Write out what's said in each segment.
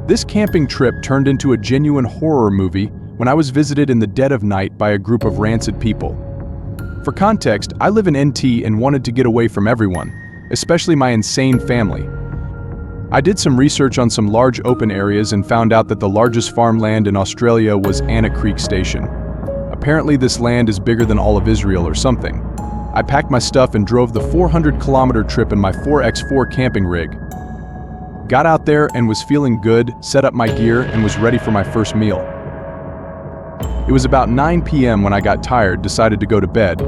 This camping trip turned into a genuine horror movie when I was visited in the dead of night by a group of rancid people. For context, I live in NT and wanted to get away from everyone, especially my insane family. I did some research on some large open areas and found out that the largest farmland in Australia was Anna Creek Station. Apparently this land is bigger than all of Israel or something. I packed my stuff and drove the 400-kilometer trip in my 4x4 camping rig. Got out there and was feeling good, set up my gear, and was ready for my first meal. It was about 9 p.m. when I got tired, decided to go to bed.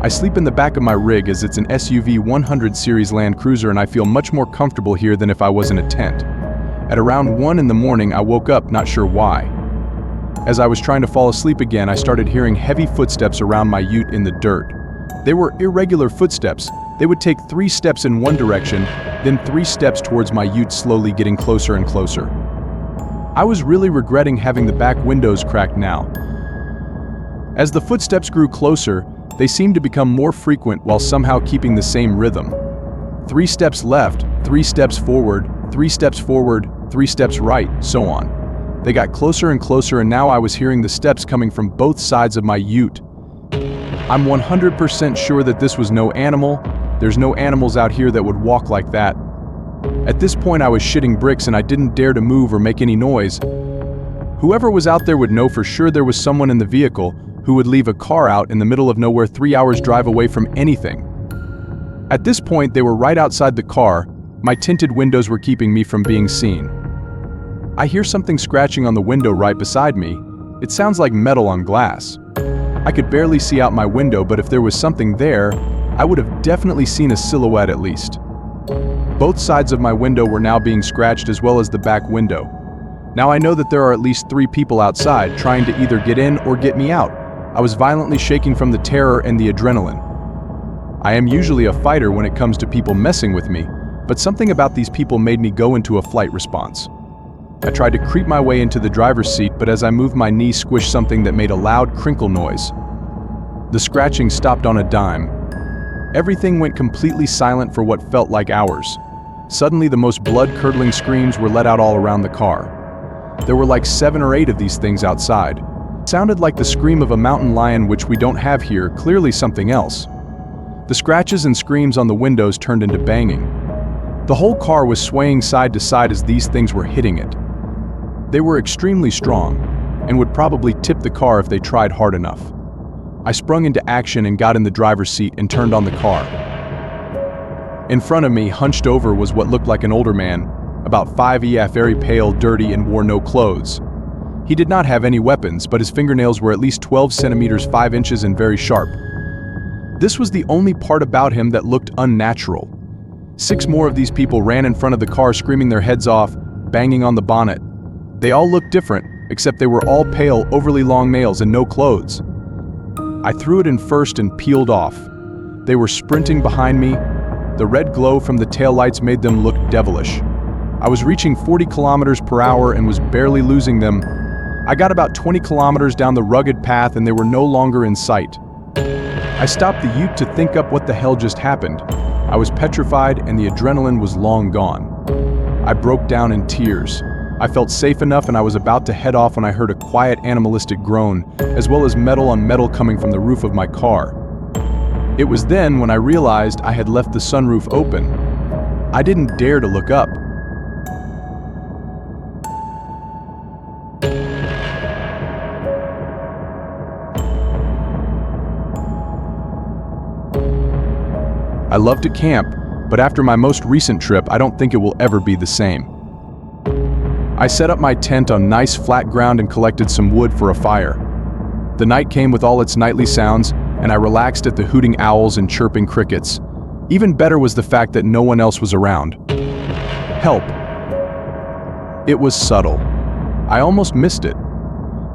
I sleep in the back of my rig as it's an SUV 100 series Land Cruiser and I feel much more comfortable here than if I was in a tent. At around 1 in the morning, I woke up, not sure why. As I was trying to fall asleep again, I started hearing heavy footsteps around my ute in the dirt. They were irregular footsteps. They would take 3 steps in one direction, then 3 steps towards my ute, slowly getting closer and closer. I was really regretting having the back windows cracked now. As the footsteps grew closer, they seemed to become more frequent while somehow keeping the same rhythm. 3 steps left, 3 steps forward, 3 steps forward, 3 steps right, so on. They got closer and closer, and now I was hearing the steps coming from both sides of my ute. I'm 100% sure that this was no animal. There's no animals out here that would walk like that. At this point I was shitting bricks and I didn't dare to move or make any noise. Whoever was out there would know for sure there was someone in the vehicle who would leave a car out in the middle of nowhere 3 hours drive away from anything. At this point they were right outside the car. My tinted windows were keeping me from being seen. I hear something scratching on the window right beside me. It sounds like metal on glass. I could barely see out my window, but if there was something there, I would have definitely seen a silhouette at least. Both sides of my window were now being scratched, as well as the back window. Now I know that there are at least 3 people outside trying to either get in or get me out. I was violently shaking from the terror and the adrenaline. I am usually a fighter when it comes to people messing with me, but something about these people made me go into a flight response. I tried to creep my way into the driver's seat, but as I moved, my knee squished something that made a loud crinkle noise. The scratching stopped on a dime. Everything went completely silent for what felt like hours. Suddenly, the most blood-curdling screams were let out all around the car. There were like 7 or 8 of these things outside. It sounded like the scream of a mountain lion, which we don't have here, clearly something else. The scratches and screams on the windows turned into banging. The whole car was swaying side to side as these things were hitting it. They were extremely strong and would probably tip the car if they tried hard enough. I sprung into action and got in the driver's seat and turned on the car. In front of me, hunched over, was what looked like an older man, about 5', very pale, dirty, and wore no clothes. He did not have any weapons, but his fingernails were at least 12 centimeters 5 inches and very sharp. This was the only part about him that looked unnatural. 6 more of these people ran in front of the car, screaming their heads off, banging on the bonnet. They all looked different, except they were all pale, overly long males and no clothes. I threw it in first and peeled off. They were sprinting behind me. The red glow from the taillights made them look devilish. I was reaching 40 kilometers per hour and was barely losing them. I got about 20 kilometers down the rugged path and they were no longer in sight. I stopped the ute to think up what the hell just happened. I was petrified and the adrenaline was long gone. I broke down in tears. I felt safe enough and I was about to head off when I heard a quiet animalistic groan, as well as metal on metal coming from the roof of my car. It was then when I realized I had left the sunroof open. I didn't dare to look up. I love to camp, but after my most recent trip, I don't think it will ever be the same. I set up my tent on nice flat ground and collected some wood for a fire. The night came with all its nightly sounds, and I relaxed at the hooting owls and chirping crickets. Even better was the fact that no one else was around. Help. It was subtle. I almost missed it.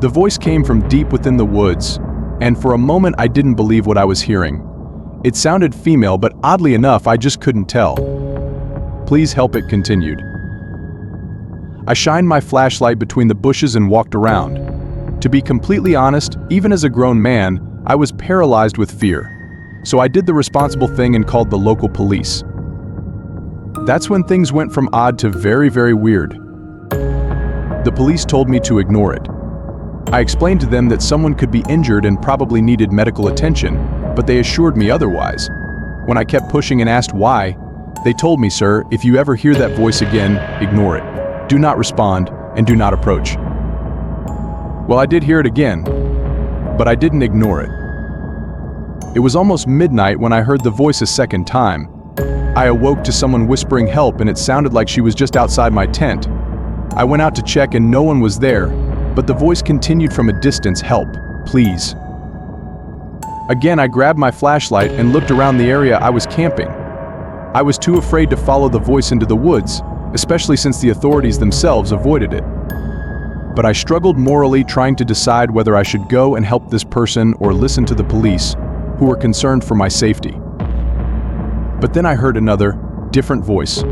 The voice came from deep within the woods, and for a moment I didn't believe what I was hearing. It sounded female, but oddly enough, I just couldn't tell. Please help, it continued. I shined my flashlight between the bushes and walked around. To be completely honest, even as a grown man, I was paralyzed with fear. So I did the responsible thing and called the local police. That's when things went from odd to very, very weird. The police told me to ignore it. I explained to them that someone could be injured and probably needed medical attention, but they assured me otherwise. When I kept pushing and asked why, they told me, "Sir, if you ever hear that voice again, ignore it. Do not respond and do not approach." Well, I did hear it again, but I didn't ignore it. It was almost midnight when I heard the voice a second time. I awoke to someone whispering help, and it sounded like she was just outside my tent. I went out to check and no one was there, but the voice continued from a distance, "Help, please." Again, I grabbed my flashlight and looked around the area I was camping. I was too afraid to follow the voice into the woods, especially since the authorities themselves avoided it. But I struggled morally, trying to decide whether I should go and help this person or listen to the police, who were concerned for my safety. But then I heard another, different voice.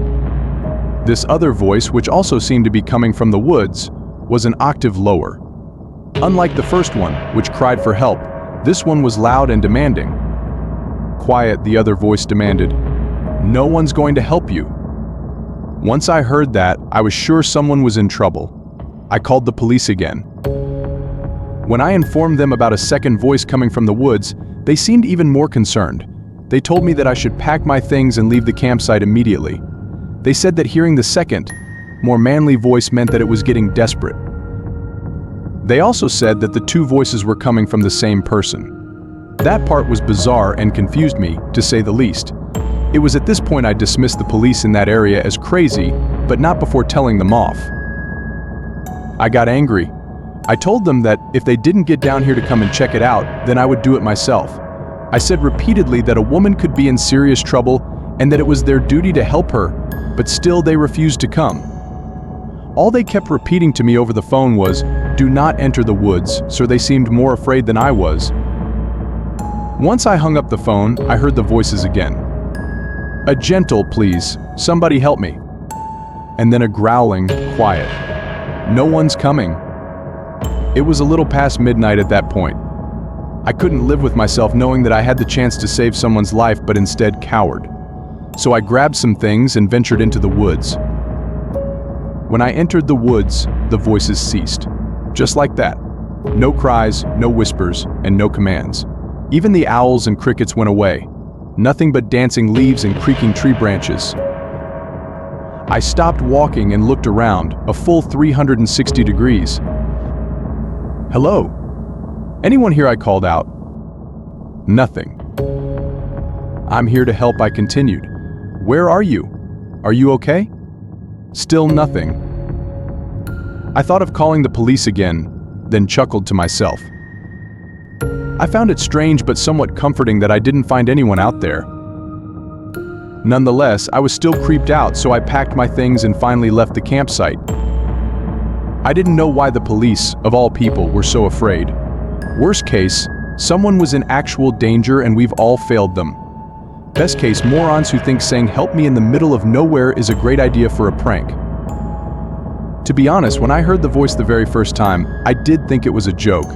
This other voice, which also seemed to be coming from the woods, was an octave lower. Unlike the first one, which cried for help, this one was loud and demanding. "Quiet," the other voice demanded. "No one's going to help you." Once I heard that, I was sure someone was in trouble. I called the police again. When I informed them about a second voice coming from the woods, they seemed even more concerned. They told me that I should pack my things and leave the campsite immediately. They said that hearing the second, more manly voice meant that it was getting desperate. They also said that the two voices were coming from the same person. That part was bizarre and confused me, to say the least. It was at this point I dismissed the police in that area as crazy, but not before telling them off. I got angry. I told them that if they didn't get down here to come and check it out, then I would do it myself. I said repeatedly that a woman could be in serious trouble and that it was their duty to help her, but still they refused to come. All they kept repeating to me over the phone was, "Do not enter the woods," so they seemed more afraid than I was. Once I hung up the phone, I heard the voices again. "A gentle, please. Somebody help me." And then a growling, "Quiet. No one's coming." It was a little past midnight at that point. I couldn't live with myself knowing that I had the chance to save someone's life but instead cowered. So I grabbed some things and ventured into the woods. When I entered the woods, the voices ceased. Just like that. No cries, no whispers, and no commands. Even the owls and crickets went away. Nothing but dancing leaves and creaking tree branches. I stopped walking and looked around, a full 360 degrees. "Hello? Anyone here?" I called out. Nothing. "I'm here to help," I continued. "Where are you? Are you okay?" Still nothing. I thought of calling the police again, then chuckled to myself. I found it strange but somewhat comforting that I didn't find anyone out there. Nonetheless, I was still creeped out, so I packed my things and finally left the campsite. I didn't know why the police, of all people, were so afraid. Worst case, someone was in actual danger and we've all failed them. Best case, morons who think saying "help me" in the middle of nowhere is a great idea for a prank. To be honest, when I heard the voice the very first time, I did think it was a joke.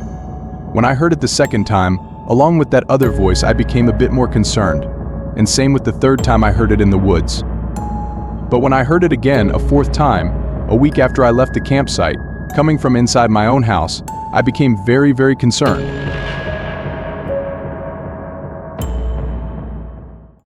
When I heard it the second time, along with that other voice, I became a bit more concerned. And same with the third time I heard it in the woods. But when I heard it again, a fourth time, a week after I left the campsite, coming from inside my own house, I became very, very concerned.